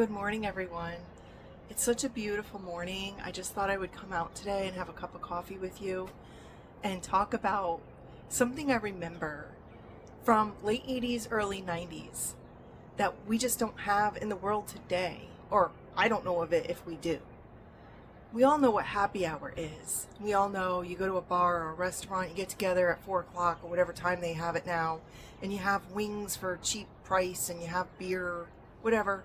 good morning, everyone. It's such a beautiful morning. I just thought I would come out today and have a cup of coffee with you and talk about something I remember from late 80s, early 90s that we just don't have in the world today, or I don't know of it if we do. We all know what happy hour is. We all know you go to a bar or a restaurant, you get together at 4 o'clock or whatever time they have it now, and you have wings for cheap price and you have beer, whatever,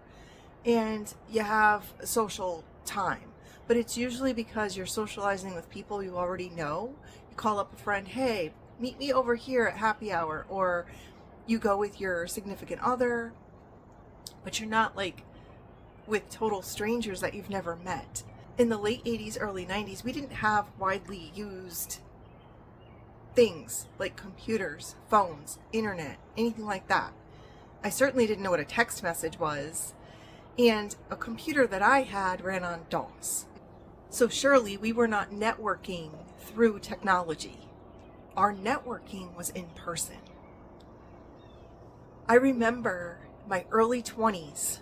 and you have social time. But it's usually because you're socializing with people you already know. You call up a friend, hey, meet me over here at happy hour, or you go with your significant other, but you're not like with total strangers that you've never met. In the late 80s, early 90s, we didn't have widely used things like computers, phones, internet, anything like that. I certainly didn't know what a text message was, and a computer that I had ran on DOS. So surely we were not networking through technology. Our networking was in person. I remember my early 20s.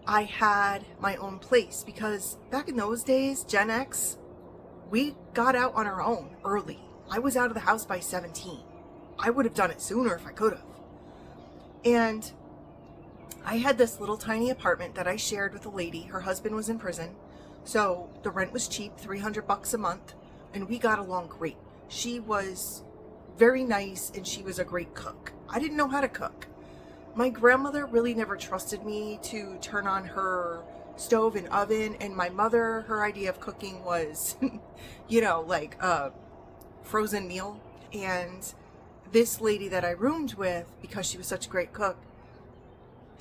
I had my own place because back in those days, Gen X, we got out on our own early. I was out of the house by 17. I would have done it sooner if I could have. And I had this little tiny apartment that I shared with a lady. Her husband was in prison, so the rent was cheap, $300 a month, and we got along great. She was very nice and she was a great cook. I didn't know how to cook. My grandmother really never trusted me to turn on her stove and oven, and my mother, her idea of cooking was, like a frozen meal. And this lady that I roomed with, because she was such a great cook,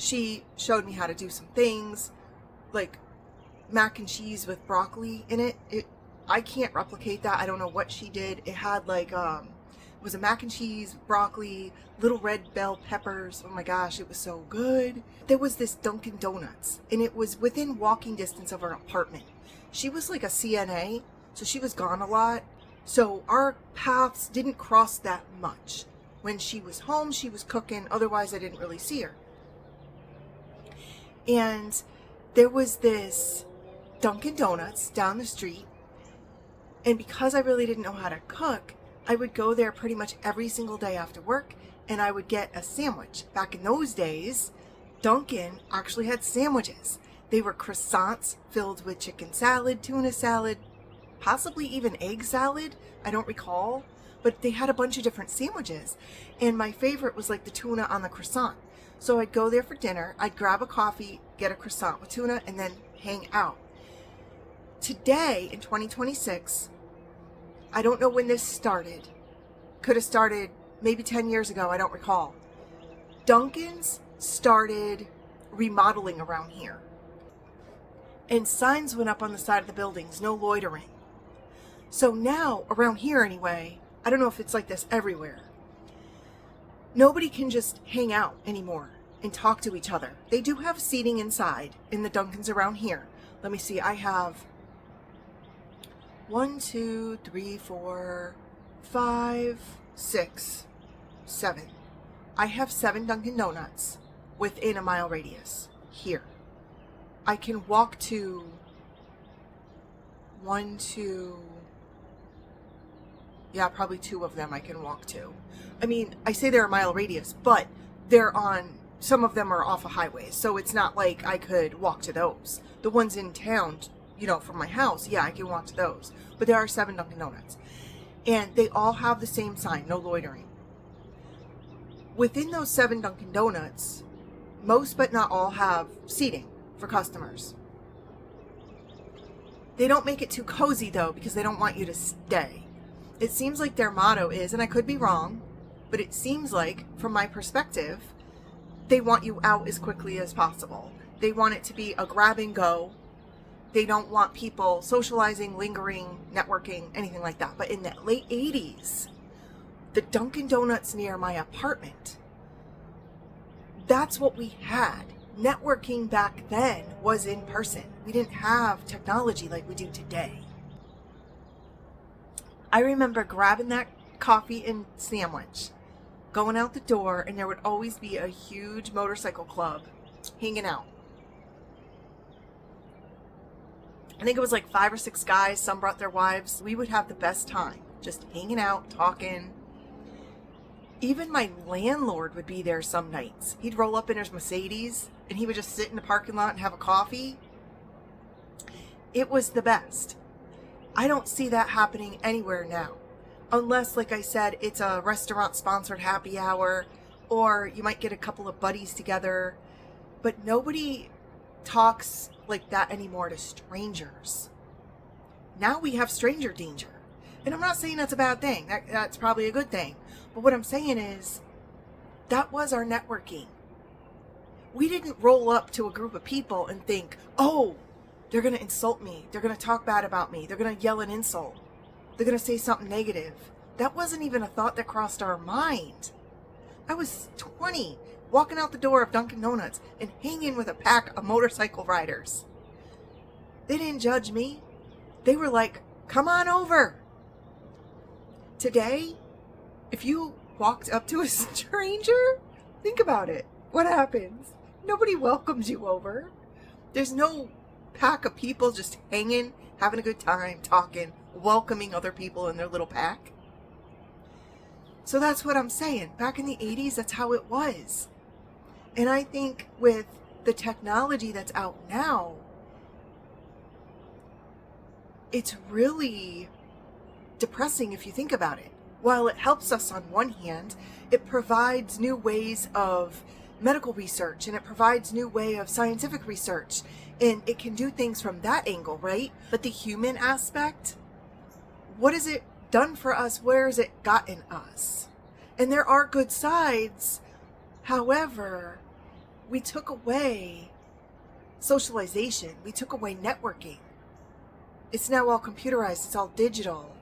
she showed me how to do some things, like mac and cheese with broccoli in it. I can't replicate that. I don't know what she did. It had it was a mac and cheese, broccoli, little red bell peppers. Oh my gosh, it was so good. There was this Dunkin' Donuts, and it was within walking distance of our apartment. She was like a CNA, so she was gone a lot. So our paths didn't cross that much. When she was home, she was cooking. Otherwise, I didn't really see her. And there was this Dunkin' Donuts down the street. And because I really didn't know how to cook, I would go there pretty much every single day after work, and I would get a sandwich. Back in those days, Dunkin' actually had sandwiches. They were croissants filled with chicken salad, tuna salad, possibly even egg salad. I don't recall, but they had a bunch of different sandwiches. And my favorite was like the tuna on the croissant. So I'd go there for dinner, I'd grab a coffee, get a croissant with tuna, and then hang out. Today, in 2026, I don't know when this started. Could have started maybe 10 years ago, I don't recall. Dunkin's started remodeling around here. And signs went up on the side of the buildings, no loitering. So now, around here anyway, I don't know if it's like this everywhere, nobody can just hang out anymore and talk to each other. They do have seating inside in the Dunkin's around here. Let me see, I have 1, 2, 3, 4, 5, 6, 7. I have 7 Dunkin' Donuts within a mile radius here. I can walk to 1, 2, probably 2 of them I can walk to. I mean, I say they're a mile radius, but some of them are off of highways, so it's not like I could walk to those. The ones in town, from my house, I can walk to those. But there are 7 Dunkin' Donuts. And they all have the same sign, no loitering. Within those 7 Dunkin' Donuts, most but not all have seating for customers. They don't make it too cozy though, because they don't want you to stay. It seems like their motto is, and I could be wrong, but it seems like, from my perspective, they want you out as quickly as possible. They want it to be a grab and go. They don't want people socializing, lingering, networking, anything like that. But in the late 80s, the Dunkin' Donuts near my apartment, that's what we had. Networking back then was in person. We didn't have technology like we do today. I remember grabbing that coffee and sandwich, going out the door, and there would always be a huge motorcycle club hanging out. I think it was like 5 or 6 guys. Some brought their wives. We would have the best time just hanging out, talking. Even my landlord would be there some nights. He'd roll up in his Mercedes and he would just sit in the parking lot and have a coffee. It was the best. I don't see that happening anywhere now. Unless, like I said, it's a restaurant-sponsored happy hour, or you might get a couple of buddies together. But nobody talks like that anymore to strangers. Now we have stranger danger. And I'm not saying that's a bad thing. That's probably a good thing. But what I'm saying is, that was our networking. We didn't roll up to a group of people and think, oh, they're going to insult me. They're going to talk bad about me. They're going to yell an insult. They're going to say something negative. That wasn't even a thought that crossed our mind. I was 20, walking out the door of Dunkin' Donuts and hanging with a pack of motorcycle riders. They didn't judge me. They were like, come on over. Today, if you walked up to a stranger, think about it. What happens? Nobody welcomes you over. There's no pack of people just hanging, having a good time, talking, welcoming other people in their little pack. So that's what I'm saying. Back in the 80s, that's how it was. And I think with the technology that's out now, it's really depressing if you think about it. While it helps us on one hand, it provides new ways of medical research and it provides new way of scientific research, and it can do things from that angle, right? But the human aspect, what has it done for us? Where has it gotten us? And there are good sides. However, we took away socialization. We took away networking. It's now all computerized. It's all digital.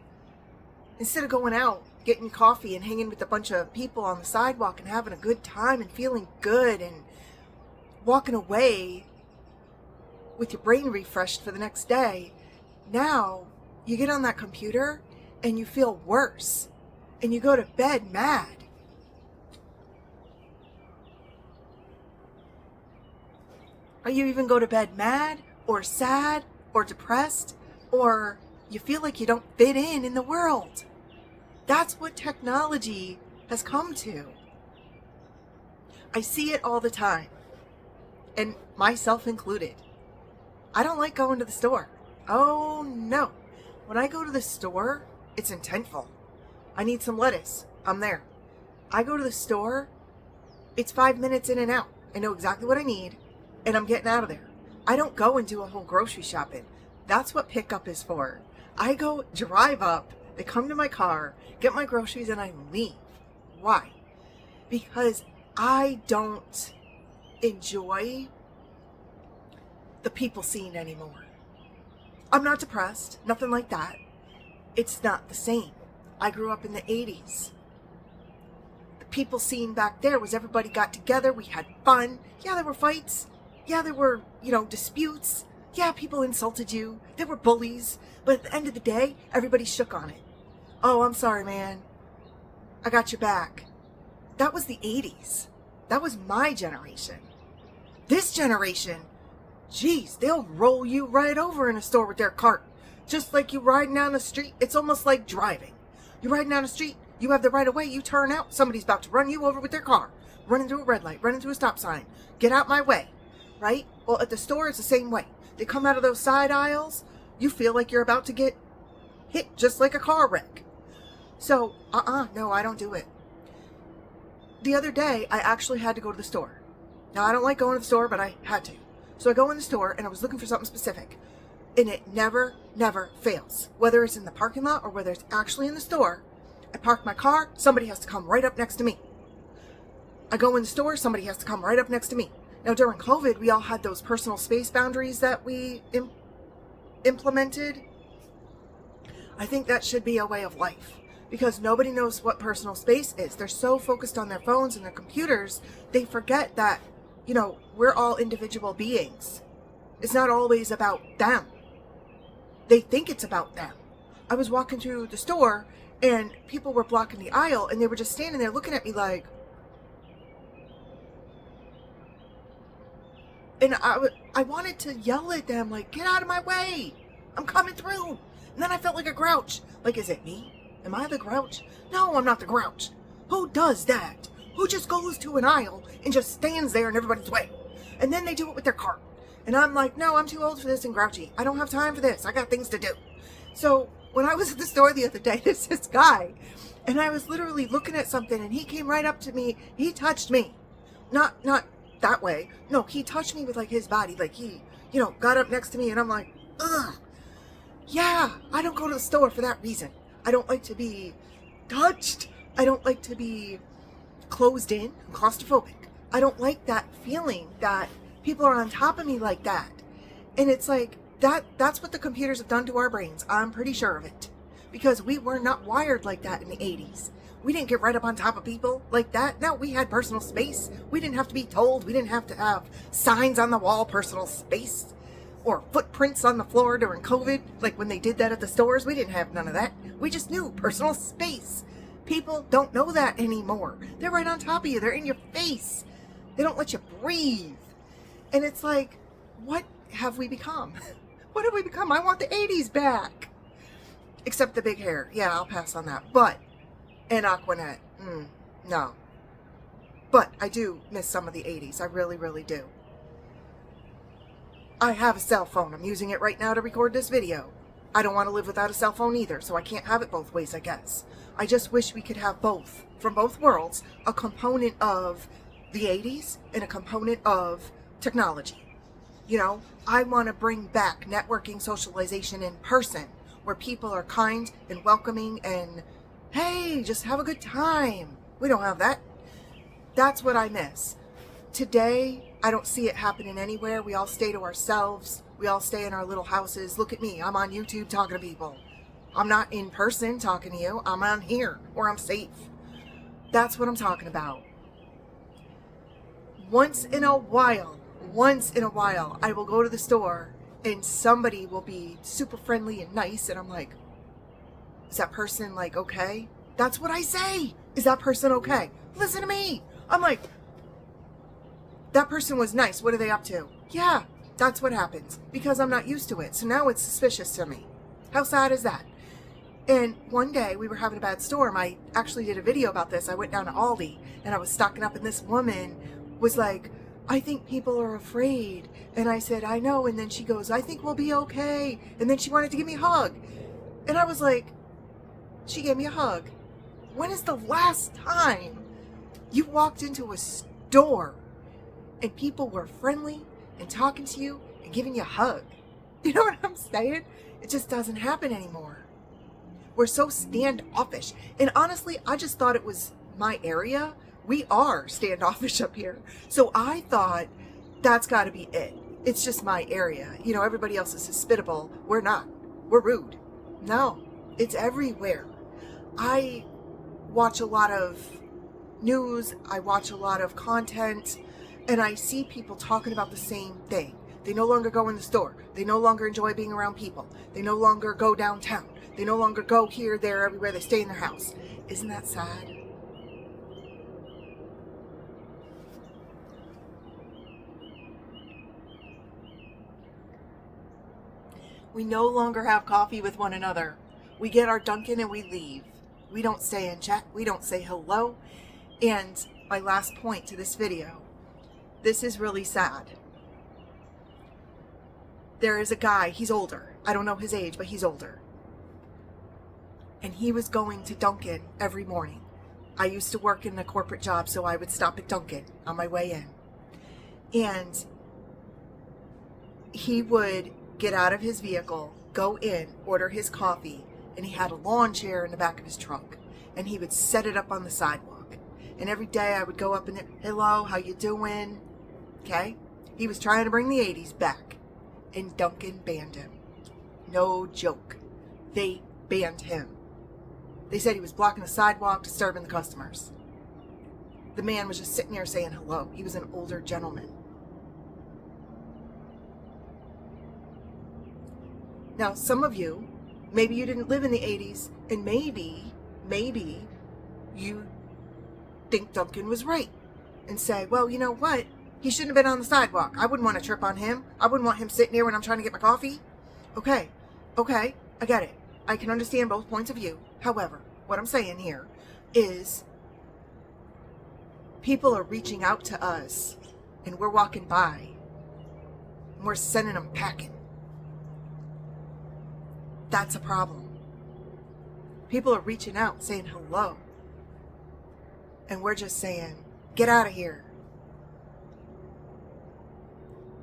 Instead of going out, getting coffee and hanging with a bunch of people on the sidewalk and having a good time and feeling good and walking away with your brain refreshed for the next day, now you get on that computer and you feel worse and you go to bed mad. Or you even go to bed mad or sad or depressed, or you feel like you don't fit in the world. That's what technology has come to. I see it all the time, and myself included. I don't like going to the store. Oh no. When I go to the store, it's intentful. I need some lettuce. I'm there. I go to the store, it's 5 minutes in and out. I know exactly what I need, and I'm getting out of there. I don't go and do a whole grocery shopping. That's what pickup is for. I go drive up, they come to my car, get my groceries, and I leave. Why? Because I don't enjoy the people scene anymore. I'm not depressed, nothing like that. It's not the same. I grew up in the 80s. The people scene back there was everybody got together, we had fun. Yeah, there were fights. Yeah, there were, disputes. Yeah, people insulted you. There were bullies. But at the end of the day, everybody shook on it. Oh, I'm sorry, man. I got your back. That was the 80s. That was my generation. This generation, geez, they'll roll you right over in a store with their cart. Just like you riding down the street. It's almost like driving. You're riding down the street. You have the right of way. You turn out. Somebody's about to run you over with their car. Running through a red light. Running through a stop sign. Get out my way. Right? Well, at the store, it's the same way. They come out of those side aisles. You feel like you're about to get hit just like a car wreck. So, no, I don't do it. The other day, I actually had to go to the store. Now, I don't like going to the store, but I had to. So I go in the store, and I was looking for something specific. And it never fails. Whether it's in the parking lot or whether it's actually in the store, I park my car, somebody has to come right up next to me. I go in the store, somebody has to come right up next to me. Now, during COVID, we all had those personal space boundaries that we implemented. I think that should be a way of life. Because nobody knows what personal space is. They're so focused on their phones and their computers, they forget that, we're all individual beings. It's not always about them. They think it's about them. I was walking through the store, and people were blocking the aisle, and they were just standing there looking at me like... And I wanted to yell at them, like, get out of my way. I'm coming through. And then I felt like a grouch. Like, is it me? Am I the grouch? No, I'm not the grouch. Who does that? Who just goes to an aisle and just stands there in everybody's way? And then they do it with their cart. And I'm like, no, I'm too old for this and grouchy. I don't have time for this. I got things to do. So when I was at the store the other day, there's this guy, and I was literally looking at something, and he came right up to me. He touched me. Not that way. No, he touched me with like his body. Like he, got up next to me, and I'm like, ugh. Yeah, I don't go to the store for that reason. I don't like to be touched. I don't like to be closed in. I'm claustrophobic. I don't like that feeling that people are on top of me like that. And it's like, that's what the computers have done to our brains. I'm pretty sure of it. Because we were not wired like that in the 80s. We didn't get right up on top of people like that. No, we had personal space. We didn't have to be told. We didn't have to have signs on the wall, personal space, or footprints on the floor during COVID. Like when they did that at the stores, we didn't have none of that. We just knew personal space. People don't know that anymore. They're right on top of you. They're in your face. They don't let you breathe. And it's like, what have we become? What have we become? I want the 80s back. Except the big hair. Yeah, I'll pass on that. But, and Aquanet. No. But I do miss some of the 80s. I really, really do. I have a cell phone. I'm using it right now to record this video. I don't want to live without a cell phone either, so I can't have it both ways, I guess. I just wish we could have both, from both worlds, a component of the 80s and a component of technology. I want to bring back networking, socialization in person, where people are kind and welcoming and, hey, just have a good time. We don't have that. That's what I miss. Today, I don't see it happening anywhere. We all stay to ourselves. We all stay in our little houses. Look at me. I'm on YouTube talking to people. I'm not in person talking to you. I'm on here where I'm safe. That's what I'm talking about. Once in a while, I will go to the store and somebody will be super friendly and nice. And I'm like, is that person like okay? That's what I say. Is that person okay? Listen to me. I'm like, that person was nice. What are they up to? Yeah, that's what happens because I'm not used to it. So now it's suspicious to me. How sad is that? And one day we were having a bad storm. I actually did a video about this. I went down to Aldi and I was stocking up and this woman was like, I think people are afraid. And I said, I know. And then she goes, I think we'll be okay. And then she wanted to give me a hug. And I was like, she gave me a hug. When is the last time you walked into a store and people were friendly and talking to you and giving you a hug? You know what I'm saying? It just doesn't happen anymore. We're so standoffish. And honestly, I just thought it was my area. We are standoffish up here. So I thought that's got to be it. It's just my area. Everybody else is hospitable. We're not. We're rude. No, it's everywhere. I watch a lot of news. I watch a lot of content. And I see people talking about the same thing. They no longer go in the store. They no longer enjoy being around people. They no longer go downtown. They no longer go here, there, everywhere. They stay in their house. Isn't that sad? We no longer have coffee with one another. We get our Dunkin' and we leave. We don't stay and chat. We don't say hello. And my last point to this video, this is really sad. There is a guy, he's older. I don't know his age, but he's older. And he was going to Dunkin' every morning. I used to work in a corporate job, so I would stop at Dunkin' on my way in. And he would get out of his vehicle, go in, order his coffee, and he had a lawn chair in the back of his truck. And he would set it up on the sidewalk. And every day I would go up and, hello, how you doing? Okay? He was trying to bring the 80s back. And Dunkin' banned him. No joke. They banned him. They said he was blocking the sidewalk, disturbing the customers. The man was just sitting there saying hello. He was an older gentleman. Now, some of you, maybe you didn't live in the 80s, and maybe you think Duncan was right and say, well, you know what? He shouldn't have been on the sidewalk. I wouldn't want to trip on him. I wouldn't want him sitting there when I'm trying to get my coffee. Okay, Okay, I get it. I can understand both points of view. However, what I'm saying here is people are reaching out to us and we're walking by and we're sending them packing. That's a problem. People are reaching out saying hello and we're just saying, get out of here.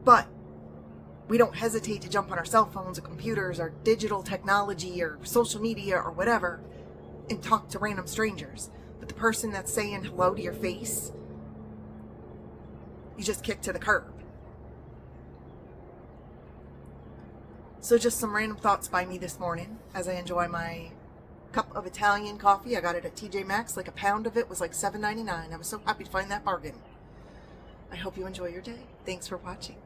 But we don't hesitate to jump on our cell phones or computers or digital technology or social media or whatever and talk to random strangers. But the person that's saying hello to your face, you just kick to the curb. So just some random thoughts by me this morning as I enjoy my cup of Italian coffee. I got it at TJ Maxx. Like a pound of it was like $7.99. I was so happy to find that bargain. I hope you enjoy your day. Thanks for watching.